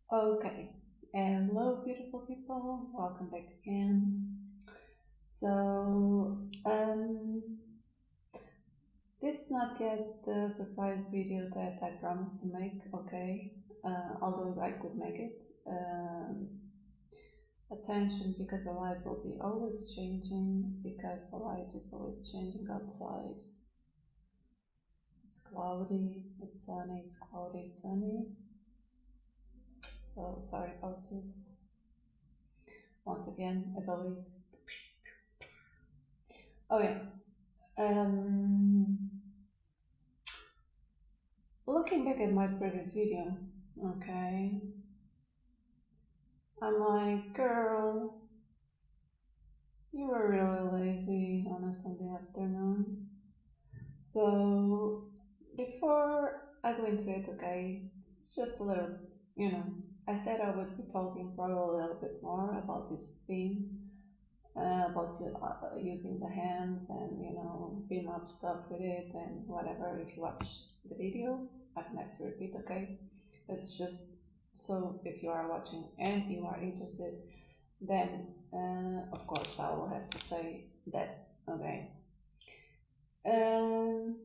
Okay, hello, beautiful people. Welcome back again. So, this is not yet the surprise video that I promised to make. Okay, although I could make it. Attention, because the light will be always changing. Because the light is always changing outside. It's cloudy. It's sunny. It's cloudy. It's sunny. So sorry about this. Once again, as always. Okay. Um, Looking back at my previous video, okay, I'm like, girl, you were really lazy on a Sunday afternoon. So, before I go into it, okay, this is just a little, you know, I said I would be talking probably a little bit more about this theme, about using the hands and, beam up stuff with it and whatever. If you watch the video, I don't have to repeat, okay? It's just so if you are watching and you are interested, then of course I will have to say that, okay? Um,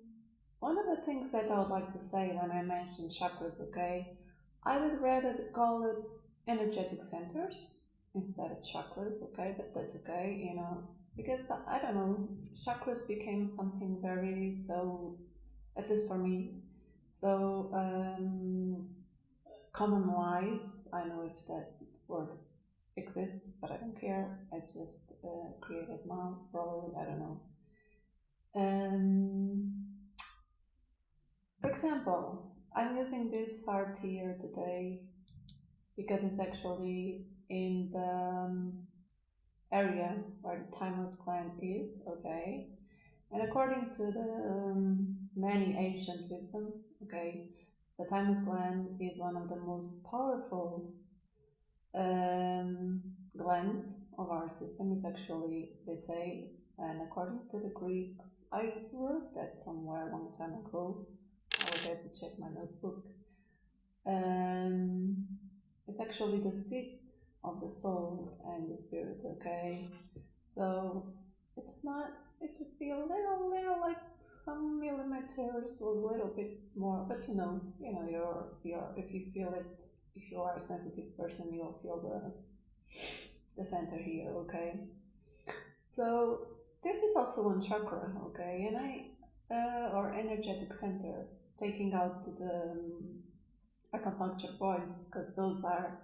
One of the things that I would like to say when I mention chakras, okay, I would rather call it energetic centers instead of chakras, okay, but that's okay, because I don't know, chakras became something very so, at least for me, so common wise. I know if that word exists, but I don't care. I just created now, probably, I don't know. Um, for example, I'm using this heart here today because it's actually in the area where the thymus gland is, okay? And according to the many ancient wisdom, okay, the thymus gland is one of the most powerful glands of our system. Is actually, they say, and according to the Greeks, I wrote that somewhere a long time ago. I would have to check my notebook. Um, it's actually the seat of the soul and the spirit, okay? So it's not, it would be a little like some millimeters or a little bit more, but if you feel it, if you are a sensitive person, you'll feel the center here, okay? So this is also one chakra, okay? And or energetic center, taking out the acupuncture points, because those are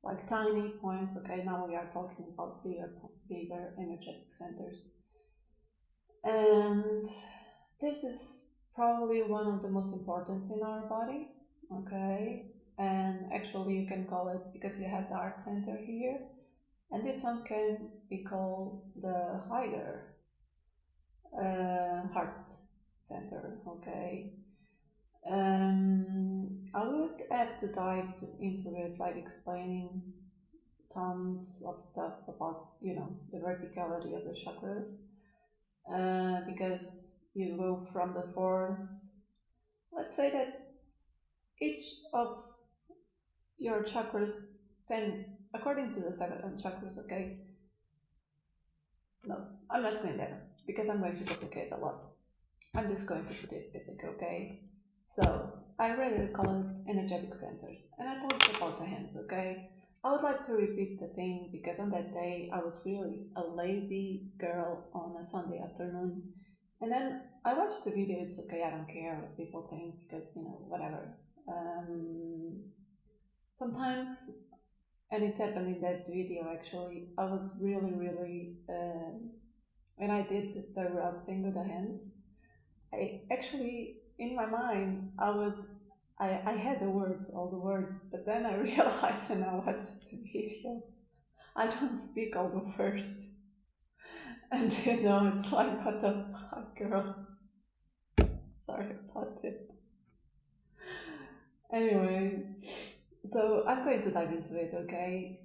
like tiny points. Okay, now we are talking about bigger energetic centers, and this is probably one of the most important in our body. Okay, and actually you can call it, because you have the heart center here, and this one can be called the higher heart center. Okay, I would have to dive into it, like explaining tons of stuff about, the verticality of the chakras, because you go from the fourth. Let's say that each of your chakras, 10, according to the seven chakras, okay? No, I'm not going there because I'm going to complicate a lot. I'm just going to put it basic, okay? So I rather call it energetic centers, and I told you about the hands, okay? I would like to repeat the thing because on that day I was really a lazy girl on a Sunday afternoon, and then I watched the video. It's okay, I don't care what people think because whatever. Um, Sometimes, and it happened in that video actually. I was really when I did the rub thing with the hands. I actually, in my mind, I had the words, all the words, but then I realized when I watched the video, I don't speak all the words. And it's like, what the fuck, girl? Sorry about it. Anyway, so I'm going to dive into it, okay?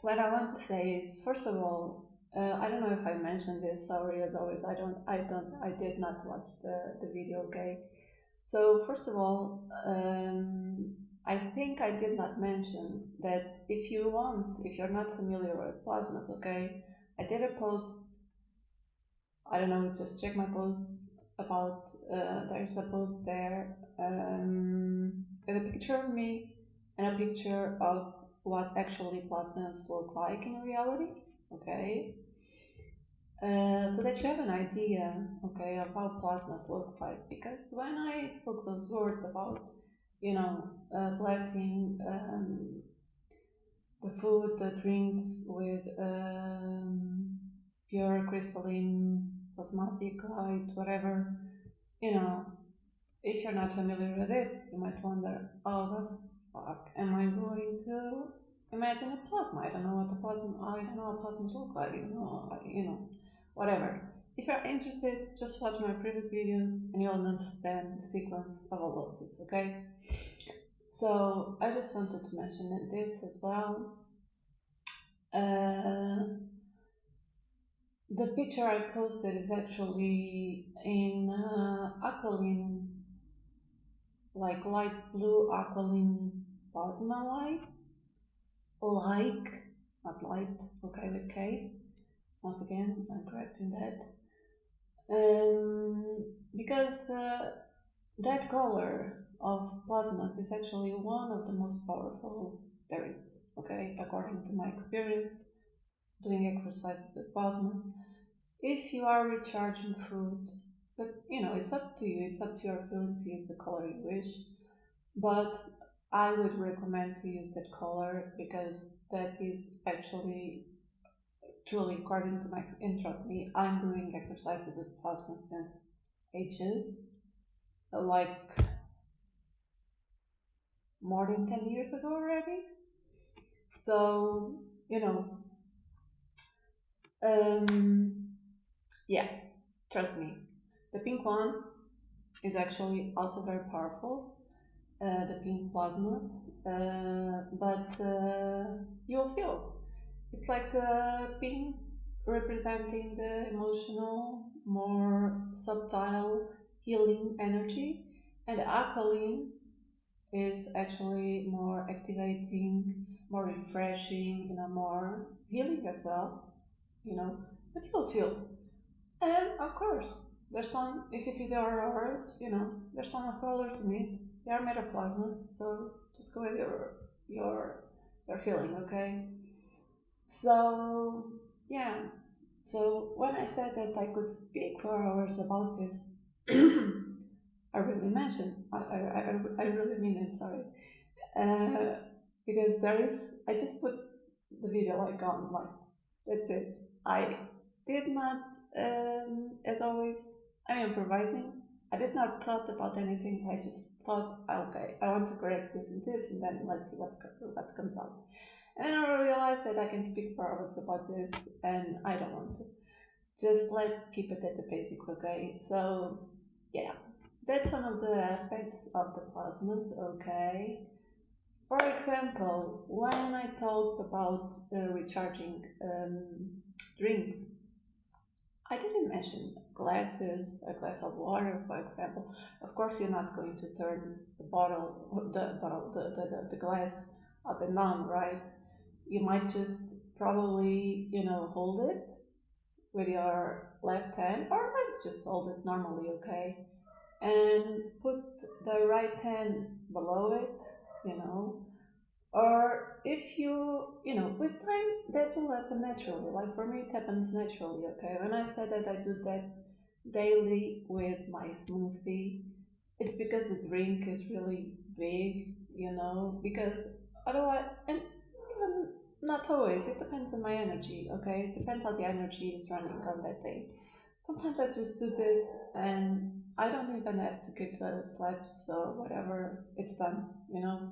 What I want to say is, first of all, I don't know if I mentioned this. Sorry, as always, I did not watch the video. Okay, so first of all, I think I did not mention that if you're not familiar with plasmas, okay, I did a post, I don't know, just check my posts about, there's a post there with a picture of me and a picture of what actually plasmas look like in reality, okay? So that you have an idea, okay, of how plasmas look like. Because when I spoke those words about, blessing the food, the drinks with pure crystalline plasmatic light, whatever, you know, if you're not familiar with it, you might wonder, how the fuck am I going to imagine a plasma? I don't know what plasmas look like, whatever. If you're interested, just watch my previous videos and you'll understand the sequence of all of this, okay? So I just wanted to mention this as well. The picture I posted is actually in aqualine, like light blue aqualine plasma light, not light, okay, with K. Once again, I'm correcting that. Because that color of plasmas is actually one of the most powerful there is, okay, according to my experience doing exercise with plasmas. If you are recharging food, but it's up to you, it's up to your feeling to use the color you wish, but I would recommend to use that color because that is actually truly according to my, and trust me, I'm doing exercises with plasma since ages, like more than 10 years ago already. So, yeah, trust me. The pink one is actually also very powerful, the pink plasmas, but you'll feel it's like the pink representing the emotional, more subtle healing energy, and the alkaline is actually more activating, more refreshing, more healing as well, but you'll feel. And of course, there's ton, if you see the auroras, there's ton of colors in it. They are made of plasmas, so just go with your feeling, okay? So, yeah. So when I said that I could speak for hours about this, I really mentioned, I really mean it, sorry. Because I just put the video like on, like, that's it. I did not, as always, I'm improvising. I did not thought about anything. I just thought, okay, I want to correct this and this, and then let's see what comes out. And then I realized that I can speak for hours about this, and I don't want to. Just keep it at the basics, okay? So, yeah, that's one of the aspects of the plasmas, okay? For example, when I talked about recharging drinks, I didn't mention glasses, a glass of water, for example. Of course, you're not going to turn the glass up and down, right? You might just probably, hold it with your left hand, or like just hold it normally, okay? And put the right hand below it, you know, or if with time that will happen naturally. Like for me, it happens naturally, okay? When I said that I do that daily with my smoothie, it's because the drink is really big, because otherwise, and even not always, it depends on my energy, okay? It depends how the energy is running on that day. Sometimes I just do this and I don't even have to give the slaps or whatever, it's done,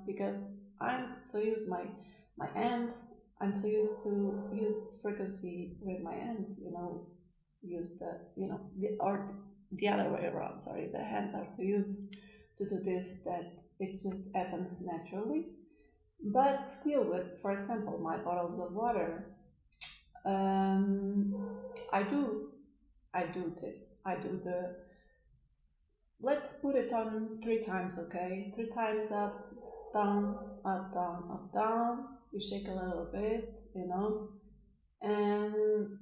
because I'm so used my hands, I'm so used to use frequency with my hands, use the, or the other way around, sorry, the hands are so used to do this that it just happens naturally. But still, with, for example, my bottles of water, um, I do, I do this. I do let's put it on 3 times, okay? 3 times up, down, up, down, up, down. You shake a little bit, and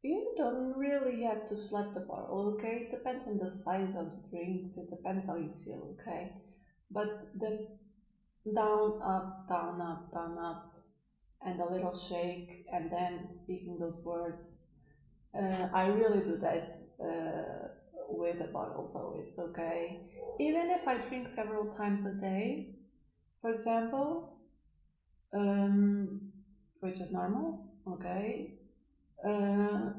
you don't really have to slap the bottle, okay? It depends on the size of the drinks, it depends how you feel, okay? But the down, up, and a little shake, and then speaking those words. I really do that with the bottles always, okay? Even if I drink several times a day, for example, um, which is normal, okay? Uh,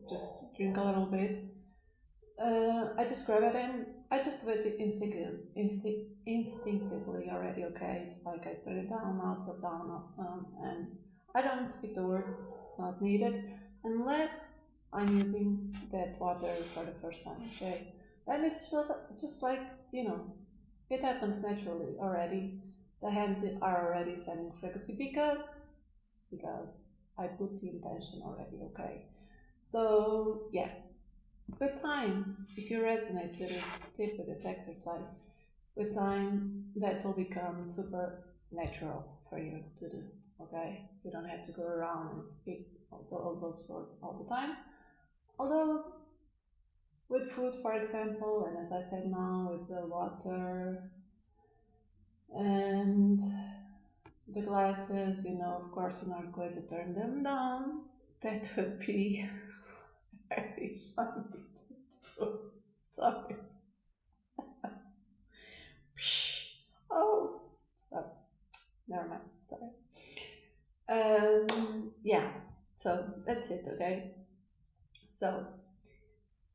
just drink a little bit. I just grab it and I just do it instinctively already, okay? It's like I turn it down, up, down, and I don't speak the words, it's not needed, unless I'm using that water for the first time, okay? Then it's just like, it happens naturally already. The hands are already sending frequency because I put the intention already, okay? So, yeah, with time, if you resonate with this tip, with this exercise, with time that will become super natural for you to do. Okay, you don't have to go around and speak all those words all the time. Although with food, for example, and as I said now, with the water and the glasses, of course, you're not going to turn them down. That would be very funny to do. Sorry. Oh, sorry. Never mind. Sorry. Yeah. So that's it. Okay. So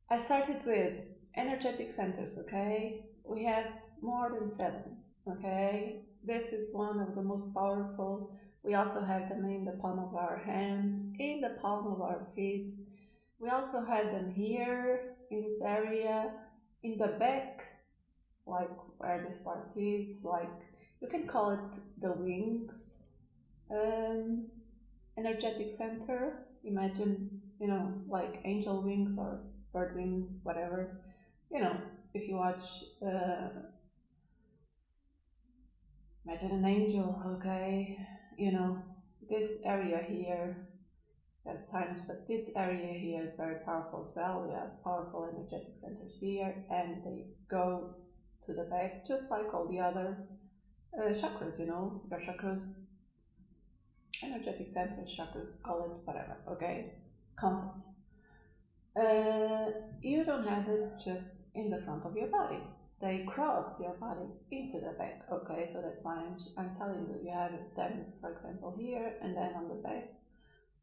I started with energetic centers. Okay. We have more than 7. Okay. This is one of the most powerful. We also have them in the palm of our hands, in the palm of our feet. We also have them here in this area, in the back, like where this part is, like you can call it the wings, um, energetic center. Imagine, like angel wings or bird wings, whatever. If you watch, imagine an angel, okay? This area here at times, but this area here is very powerful as well. We have powerful energetic centers here, and they go to the back, just like all the other chakras, your chakras, energetic centers, chakras, call it whatever, okay? Concepts. You don't have it just in the front of your body. They cross your body into the back, okay? So that's why I'm telling you, you have them, for example, here, and then on the back.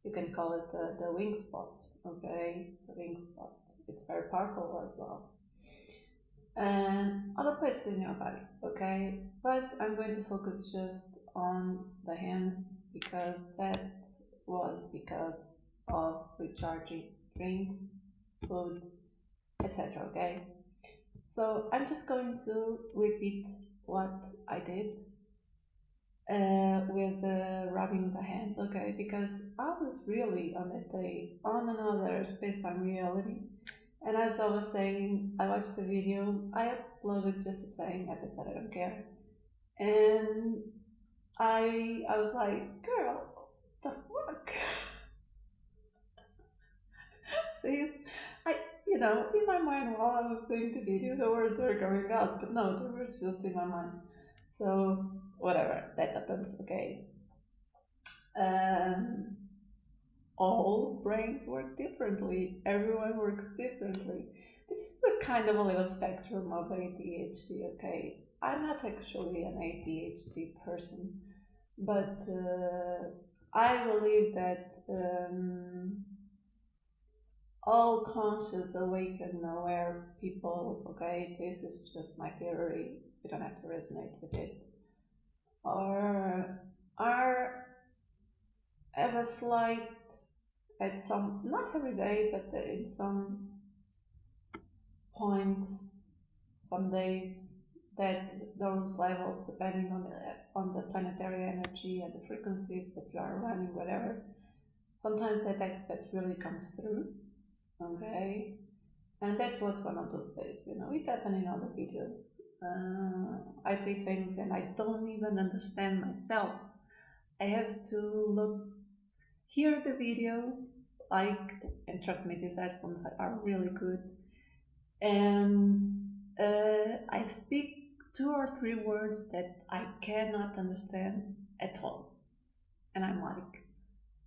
You can call it the wing spot, okay? The wing spot. It's very powerful as well. And other places in your body, okay? But I'm going to focus just on the hands because that was because of recharging drinks, food, etc. Okay? So I'm just going to repeat what I did with rubbing the hands, okay? Because I was really on that day on another space-time reality. And as I was saying, I watched the video, I uploaded just the same, as I said, I don't care. And I was like, girl, what the fuck? See, in my mind while I was doing the video, the words were going out, but no, they were just in my mind. So, whatever, that happens, okay. Um, all brains work differently. Everyone works differently. This is a kind of a little spectrum of ADHD, okay? I'm not actually an ADHD person, but I believe that all conscious, awakened, aware people, okay, this is just my theory, you don't have to resonate with it, or are have a slight at some, not every day, but in some points, some days, that those levels, depending on the planetary energy and the frequencies that you are running, whatever, sometimes that aspect really comes through, okay? And that was one of those days, it happened in other videos. I say things and I don't even understand myself. I have to hear the video, like, and trust me, these headphones are really good. And I speak 2 or 3 words that I cannot understand at all. And I'm like,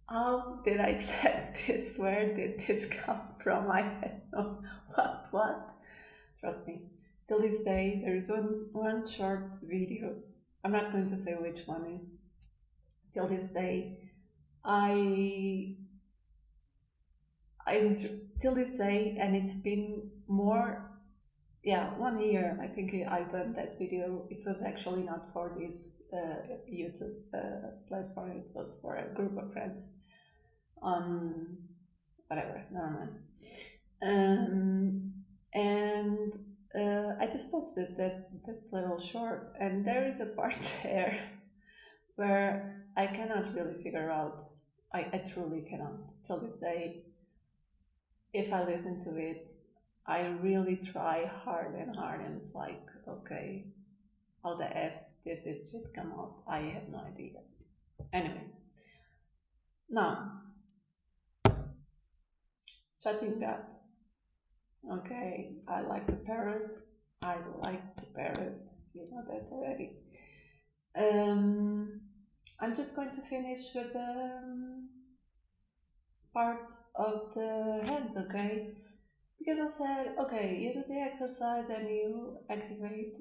how did I say this? Where did this come from? I had no what? Trust me. Till this day, there is one short video. I'm not going to say which one is. Till this day, I I'm till this day, and it's been more, yeah, 1 year. I think I've done that video. It was actually not for this YouTube platform. It was for a group of friends on whatever, never mind. Um, and I just posted that little short, and there is a part there where I cannot really figure out. I truly cannot till this day. If I listen to it, I really try hard and hard, and it's like, okay, how the F did this shit come out? I have no idea. Anyway, now, shutting up. Okay, I like to parrot. I like to parrot. You know that already. Um, I'm just going to finish with part of the hands, okay? Because I said, okay, you do the exercise and you activate,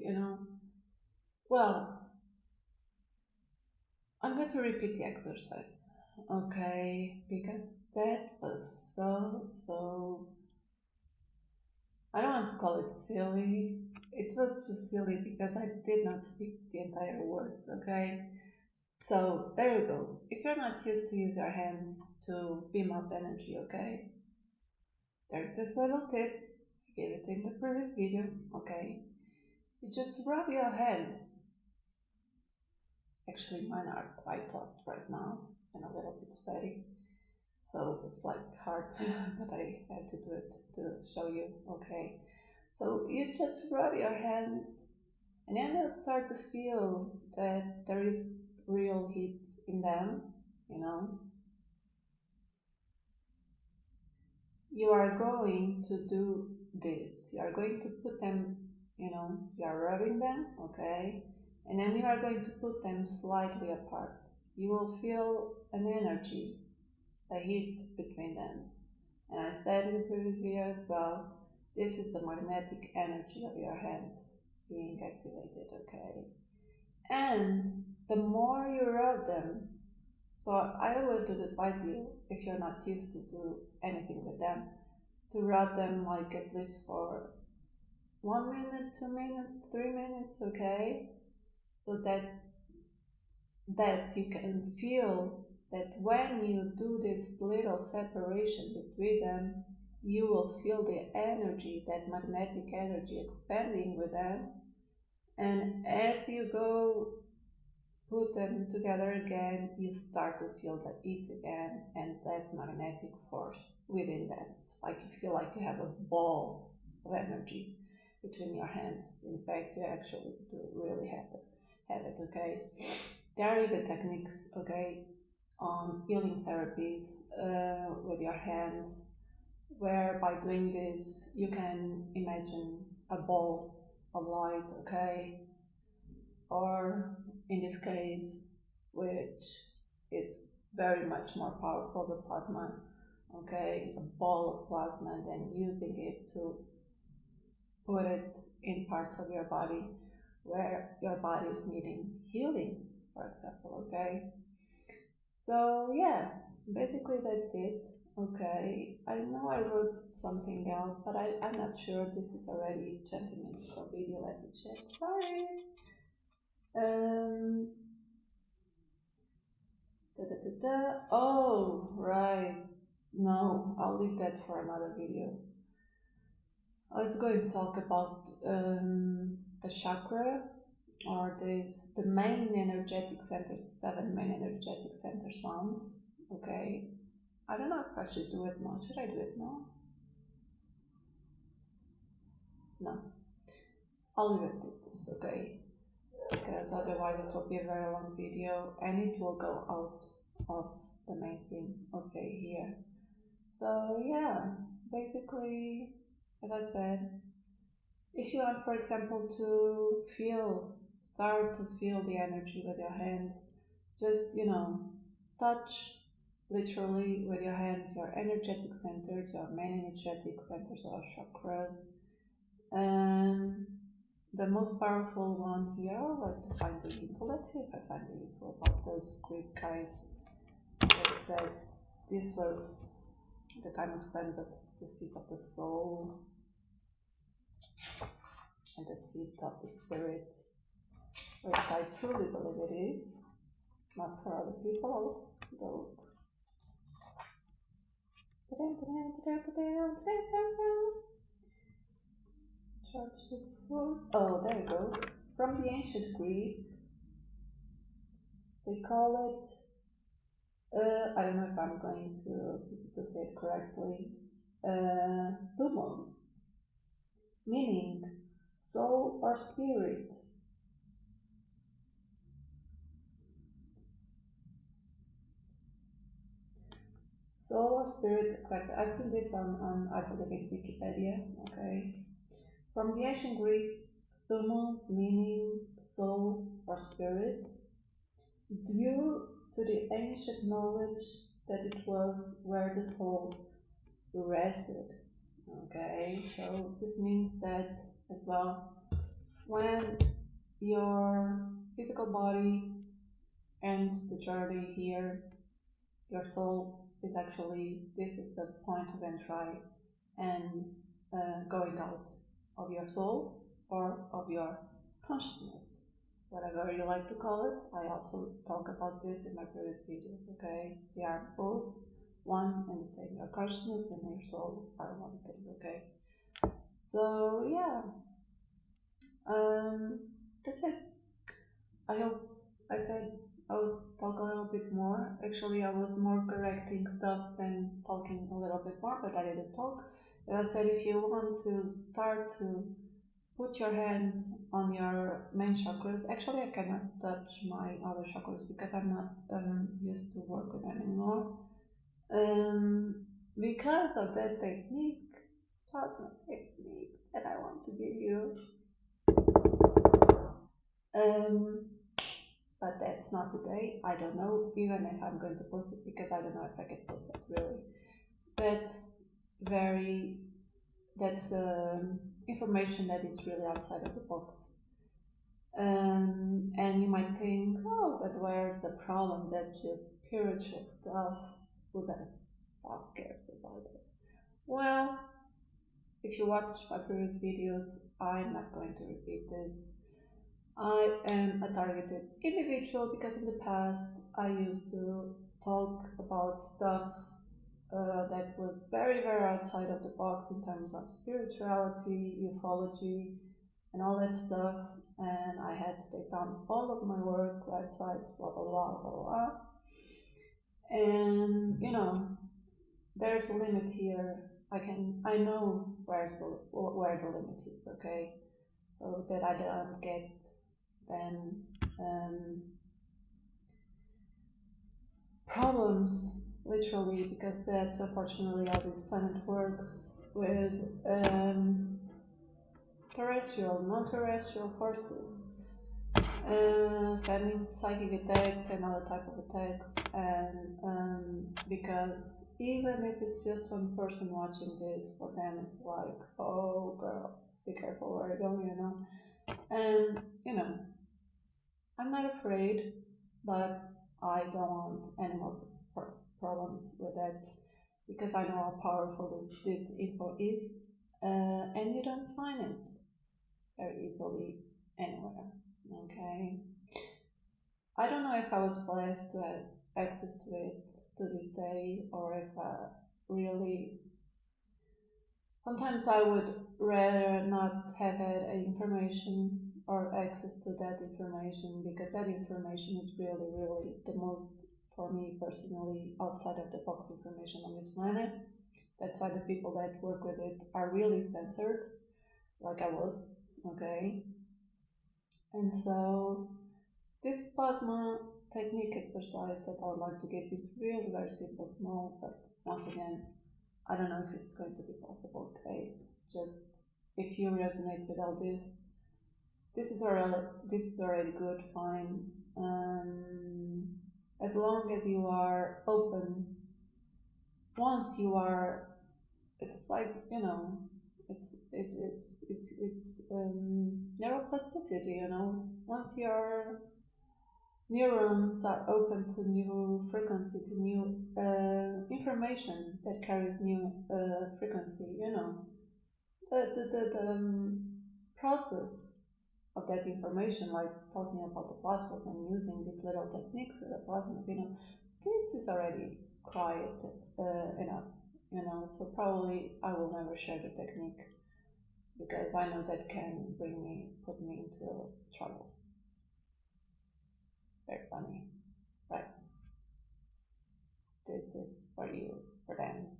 Well, I'm going to repeat the exercise, okay? Because that was so, I don't want to call it silly. It was just silly because I did not speak the entire words, okay? So there you go. If you're not used to use your hands to beam up energy, okay? There's this little tip. I gave it in the previous video, okay? You just rub your hands. Actually, mine are quite hot right now and a little bit sweaty. So it's like hard, but I have to do it to show you, okay? So you just rub your hands and then you'll start to feel that there is real heat in them, you know. You are going to do this. You are going to put them, you are rubbing them, okay? And then you are going to put them slightly apart. You will feel an energy, a heat between them. And I said in the previous video as well, this is the magnetic energy of your hands being activated, okay? And the more you rub them, so I would advise you, if you're not used to do anything with them, to rub them like at least for 1 minute, 2 minutes, 3 minutes, okay? So that you can feel that when you do this little separation between them, you will feel the energy, that magnetic energy expanding with them. And as you go put them together again, you start to feel the heat again and that magnetic force within them. It's like you feel like you have a ball of energy between your hands. In fact, you actually do really have it, okay? There are even techniques, okay, on healing therapies with your hands, where by doing this you can imagine a ball of light, okay, or in this case, which is very much more powerful, the plasma, okay, a ball of plasma, and then using it to put it in parts of your body where your body is needing healing, for example, okay. So yeah, basically that's it. Okay, I know I wrote something else, but I'm not sure. This is already 20 minutes of video. Let me check. Sorry. Um, Oh, right. No, I'll leave that for another video. I was going to talk about the chakra, or the main energetic centers, 7 main energetic center sounds. Okay. I don't know if I should do it now. Should I do it now? No. I'll leave it at this, okay? Because otherwise it will be a very long video and it will go out of the main theme, okay, here. So yeah, basically, as I said, if you want, for example, to start to feel the energy with your hands, just, touch literally with your hands your energetic centers, your main energetic centers or chakras. And the most powerful one here, I'd like to find the info. Let's see if I find the info about those Greek guys that said this was the time was spent, but the seat of the soul and the seat of the spirit, which I truly believe it is, not for other people, though. Charge to food. Oh, there you go. From the ancient Greek, they call it. I don't know if I'm going to say it correctly. Thumos, meaning soul or spirit. Soul or spirit, exactly. I've seen this on I believe in Wikipedia, okay. From the ancient Greek, thumos meaning soul or spirit, due to the ancient knowledge that it was where the soul rested. Okay, so this means that as well, when your physical body ends the journey here, your soul is actually, this is the point of entry and going out of your soul or of your consciousness, whatever you like to call it. I also talk about this in my previous videos, okay? They are both one and the same. Your consciousness and your soul are one thing, okay? So yeah, that's it. I hope I said I would talk a little bit more. Actually, I was more correcting stuff than talking a little bit more, but I didn't talk. As I said, if you want to start to put your hands on your main chakras, actually I cannot touch my other chakras because I'm not used to work with them anymore. Because of that technique, plasma technique that I want to give you. But that's not today. I don't know even if I'm going to post it because I don't know if I can post it really. That's very, that's information that is really outside of the box. And you might think, oh, but where's the problem? That's just spiritual stuff. Who the fuck cares about it? Well, if you watch my previous videos, I'm not going to repeat this. I am a targeted individual because in the past I used to talk about stuff that was very, very outside of the box in terms of spirituality, ufology, and all that stuff. And I had to take down all of my work, websites, blah, blah, blah, blah, blah. And, there's a limit here. I know where the limit is, okay? So that I don't get then problems, literally, because that's unfortunately how this planet works with terrestrial, non-terrestrial forces, sending psychic attacks and other type of attacks. And because even if it's just one person watching this, for them it's like, oh girl, be careful where you're going, and I'm not afraid, but I don't want any more problems with that because I know how powerful this info is, and you don't find it very easily anywhere. Okay, I don't know if I was blessed to have access to it to this day, or if I really. Sometimes I would rather not have had information or access to that information because that information is really, really the most, for me personally, outside of the box information on this planet. That's why the people that work with it are really censored, like I was okay? And so this plasma technique exercise that I would like to give is really very simple, small, but once again, I don't know if it's going to be possible, okay? Just if you resonate with all this, this is already good, fine. As long as you are open, once you are, it's like, it's neuroplasticity, once your neurons are open to new frequency, to new information that carries new frequency, the process of that information, like talking about the plasmas and using these little techniques with the plasmas, this is already quite enough, so probably I will never share the technique because I know that can put me into troubles. Very funny, right? This is for you, for them,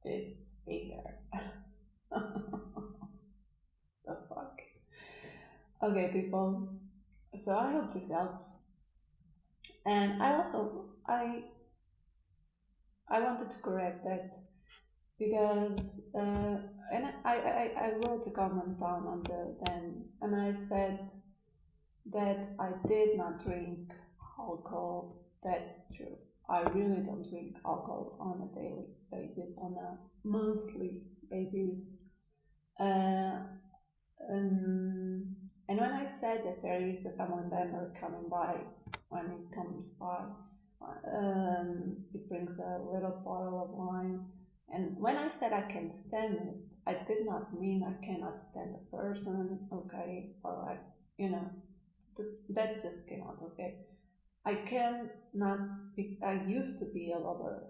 this speaker. The fuck? Okay, people. So I hope this helps. And I wanted to correct that because and I wrote a comment down on the then, and I said that I did not drink alcohol. That's true. I really don't drink alcohol on a daily basis, on a monthly basis. Uh, and when I said that there is a family member coming by, when it comes by, it brings a little bottle of wine. And when I said I can stand it, I did not mean I cannot stand a person, okay, or that just came out, okay. I can not be, I used to be a lover.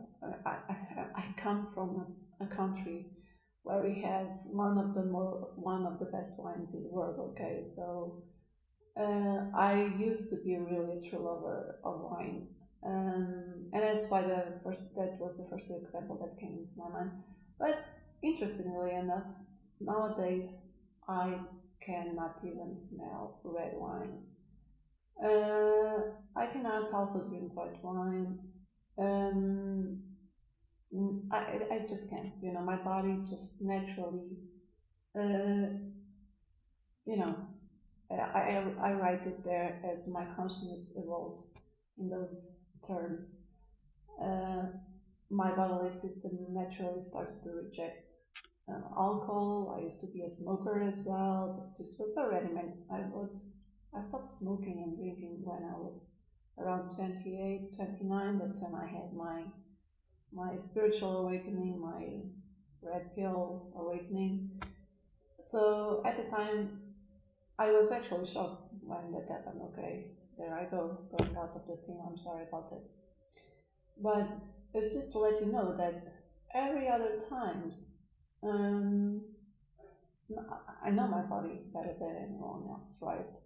I come from a country where we have one of the best wines in the world, okay, so I used to be really a true lover of wine, and that's why that was the first example that came into my mind. But interestingly enough, nowadays I cannot even smell red wine. I cannot also drink white wine. Um, I just can't. My body just naturally. Uh, you know, I write it there as my consciousness evolved in those terms. Uh, my bodily system naturally started to reject alcohol. I used to be a smoker as well, but this was already I stopped smoking and drinking when I was around 28, 29. That's when I had my spiritual awakening, my red pill awakening. So at the time, I was actually shocked when that happened. Okay, there I go, going out of the thing. I'm sorry about that. But it's just to let you know that every other times, um, I know my body better than anyone else, right?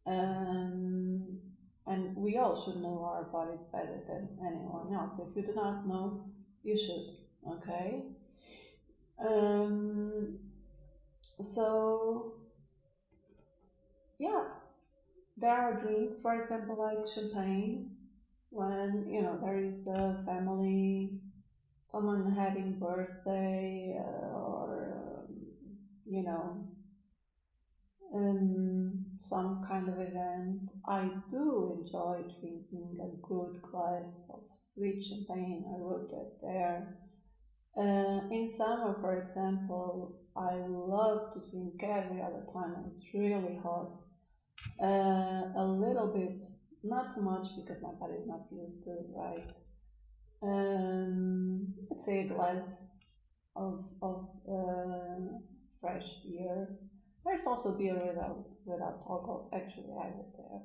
Um, and we all should know our bodies better than anyone else. If you do not know, you should, okay? Um, so, yeah, there are drinks, for example, like champagne, when, there is a family, someone having birthday, or, you know, some kind of event. I do enjoy drinking a good glass of sweet champagne. I wrote that there. In summer, for example, I love to drink every other time when it's really hot. A little bit, not too much because my body is not used to it, right? Let's say a glass of fresh beer. There's also beer without alcohol. Actually, I have it there,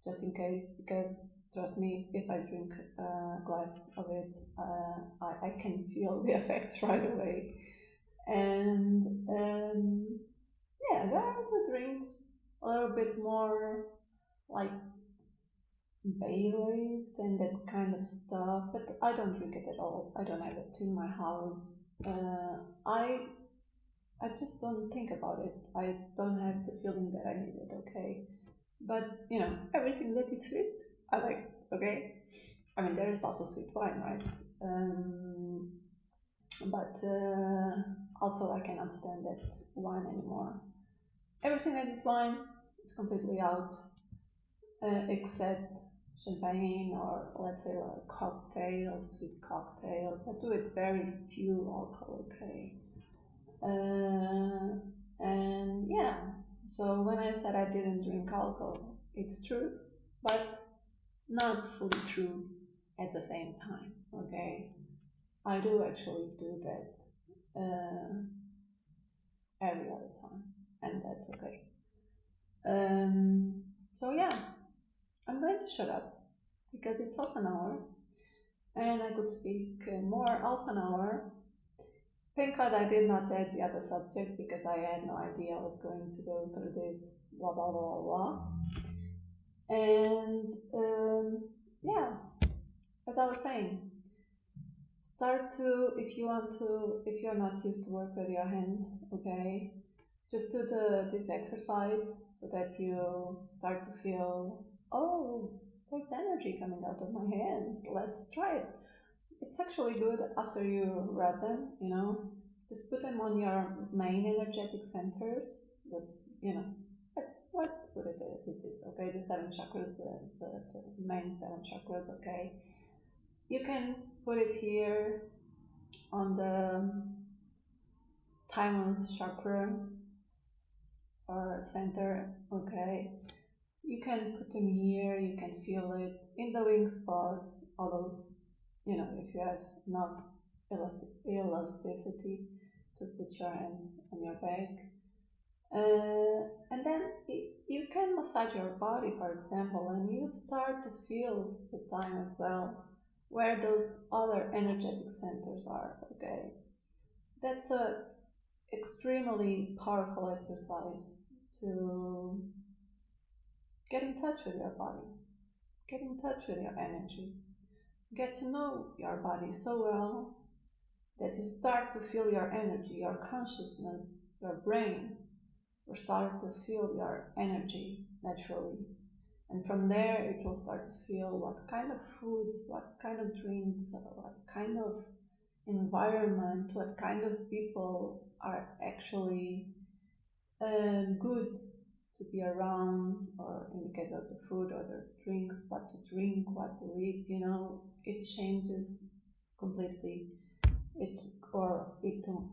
just in case. Because trust me, if I drink a glass of it, I can feel the effects right away. And yeah, there are the drinks a little bit more like Baileys and that kind of stuff, but I don't drink it at all. I don't have it in my house. I I just don't think about it. I don't have the feeling that I need it, okay? But, everything that is sweet, I like, okay? I mean, there is also sweet wine, right? Um, but also, I cannot stand that wine anymore. Everything that is wine is completely out, except champagne or let's say like cocktail, sweet cocktail, but with very few alcohol, okay? Uh, and yeah, so when I said I didn't drink alcohol, it's true, but not fully true at the same time, okay? I do actually do that every other time, and that's okay. So yeah, I'm going to shut up because it's half an hour and I could speak more half an hour. Thank God I did not add the other subject because I had no idea I was going to go through this blah blah blah blah. And yeah, as I was saying, start to if you're not used to work with your hands, okay, just do this exercise so that you start to feel, oh, there's energy coming out of my hands. Let's try it. It's actually good after you rub them, just put them on your main energetic centers. This, let's put it as it is, okay? The seven chakras, the main seven chakras, okay? You can put it here on the thymus chakra or center, okay? You can put them here, you can feel it in the wing spot, although, if you have enough elasticity to put your hands on your back. And then you can massage your body, for example, and you start to feel with time as well where those other energetic centers are, okay? That's a extremely powerful exercise to get in touch with your body, get in touch with your energy, get to know your body so well that you start to feel your energy, your consciousness, your brain will start to feel your energy naturally. And from there, it will start to feel what kind of foods, what kind of drinks, what kind of environment, what kind of people are actually good to be around, or in the case of the food or the drinks, what to drink, what to eat, it changes completely. It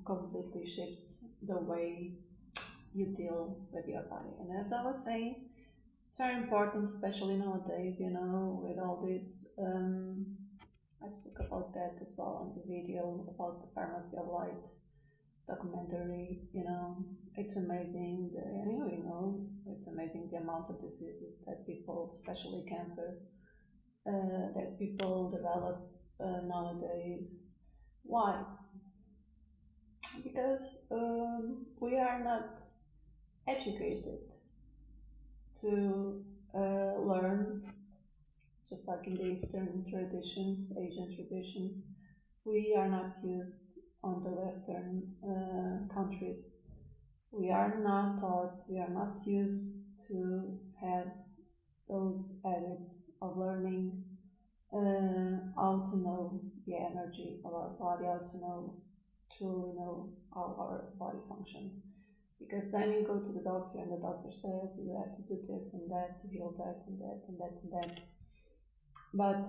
completely shifts the way you deal with your body. And as I was saying, it's very important, especially nowadays, with all this. I spoke about that as well on the video about the Pharmacy of Light documentary. It's amazing. It's amazing the amount of diseases that people, especially cancer, that people develop nowadays. Why? Because we are not educated to learn, just like in the Eastern traditions, Asian traditions. We are not used on the Western countries. We are not taught, we are not used to have those habits of learning how to know the energy of our body, how to truly know how our body functions. Because then you go to the doctor and the doctor says you have to do this and that to heal that and that and that and that. But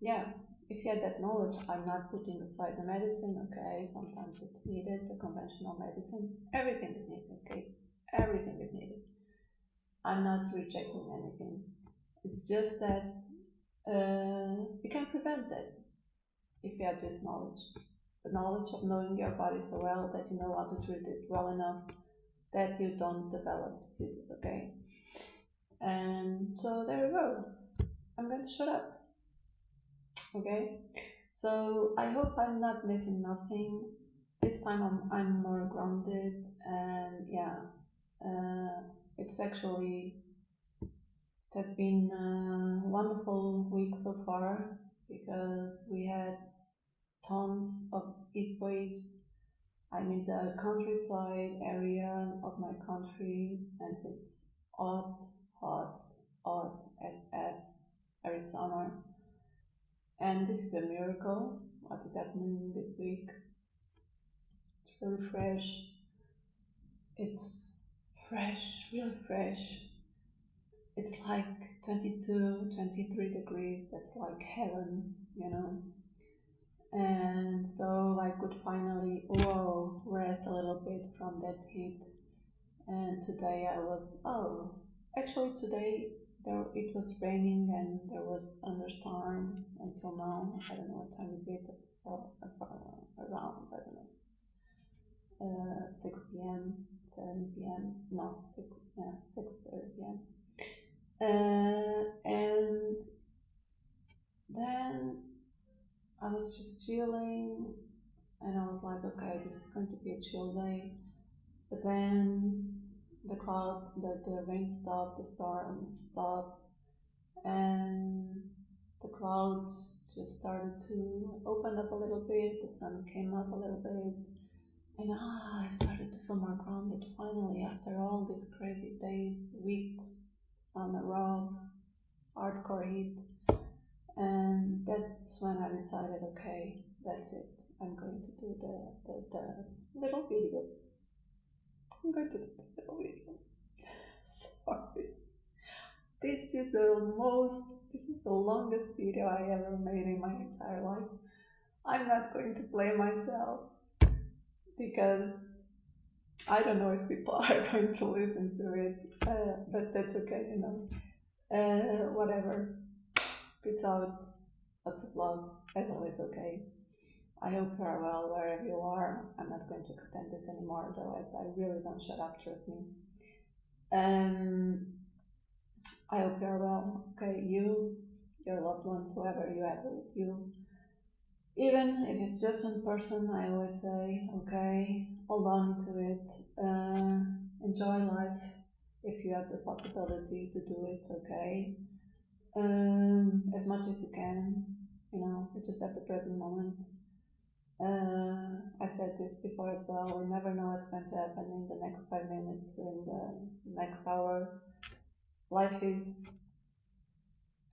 yeah, if you had that knowledge, I'm not putting aside the medicine, okay? Sometimes it's needed, the conventional medicine. Everything is needed, okay? Everything is needed. I'm not rejecting anything. It's just that you can prevent that if you have this knowledge. The knowledge of knowing your body so well that you know how to treat it well enough that you don't develop diseases, okay? And so there we go. I'm going to shut up, okay? So I hope I'm not missing nothing. This time I'm more grounded, and yeah, it's actually, it has been a wonderful week so far because we had tons of heat waves. I'm in the countryside area of my country, and it's hot, hot, hot as F, Arizona. And this is a miracle, what is happening this week. It's really fresh. It's fresh, really fresh. It's like 22, 23 degrees. That's like heaven, you know. And so I could finally, rest a little bit from that heat. And today I was, actually today it was raining and there was thunderstorms until now. I don't know what time is it, around, I don't know, 6 p.m., 7 p.m., no, 6, yeah, 6:30 p.m. And then I was just chilling and I was like, okay, this is going to be a chill day. But then the rain stopped, the storm stopped, and the clouds just started to open up a little bit, the sun came up a little bit, and I started to feel more grounded finally after all these crazy days, weeks on a row, hardcore heat. And that's when I decided, okay, that's it. I'm going to do the little video. I'm going to do the little video. Sorry. This is the longest video I ever made in my entire life. I'm not going to blame myself because I don't know if people are going to listen to it, but that's okay, you know. Whatever. Peace out. Lots of love, as always, okay? I hope you are well wherever you are. I'm not going to extend this anymore, otherwise I really don't shut up, trust me. I hope you are well, okay? You, your loved ones, whoever you have with you. Even if it's just one person, I always say, okay, hold on to it. Enjoy life if you have the possibility to do it, okay? As much as you can, you know, you just have the present moment. I said this before as well, we never know what's going to happen in the next 5 minutes, in the next hour. Life is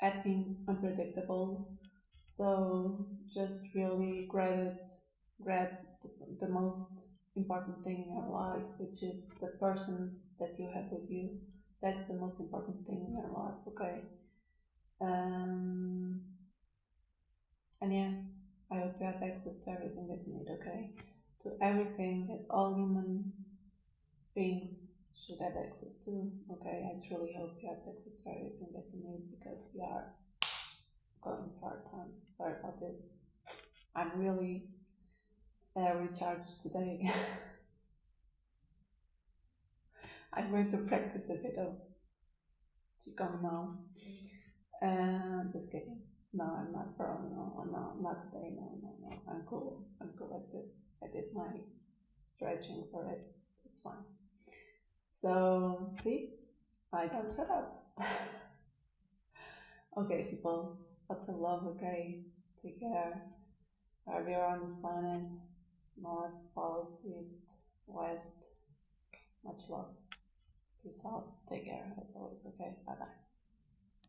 effing unpredictable, so just really grab the most important thing in your life, which is the persons that you have with you. That's the most important thing in your life, okay? And yeah, I hope you have access to everything that you need, okay? To everything that all human beings should have access to, okay? I truly hope you have access to everything that you need because we are going through hard times. Sorry about this. I'm really recharged today. I'm going to practice a bit of Qigong now. Just kidding. No, I'm not, bro. No, not today. No. I'm cool. I'm cool like this. I did my stretchings already. It's fine. So, see? I don't shut up. Okay, people. Lots of love, okay? Take care. Wherever you are on this planet, north, south, east, west, much love. Peace out. Take care, as always, okay? Bye bye.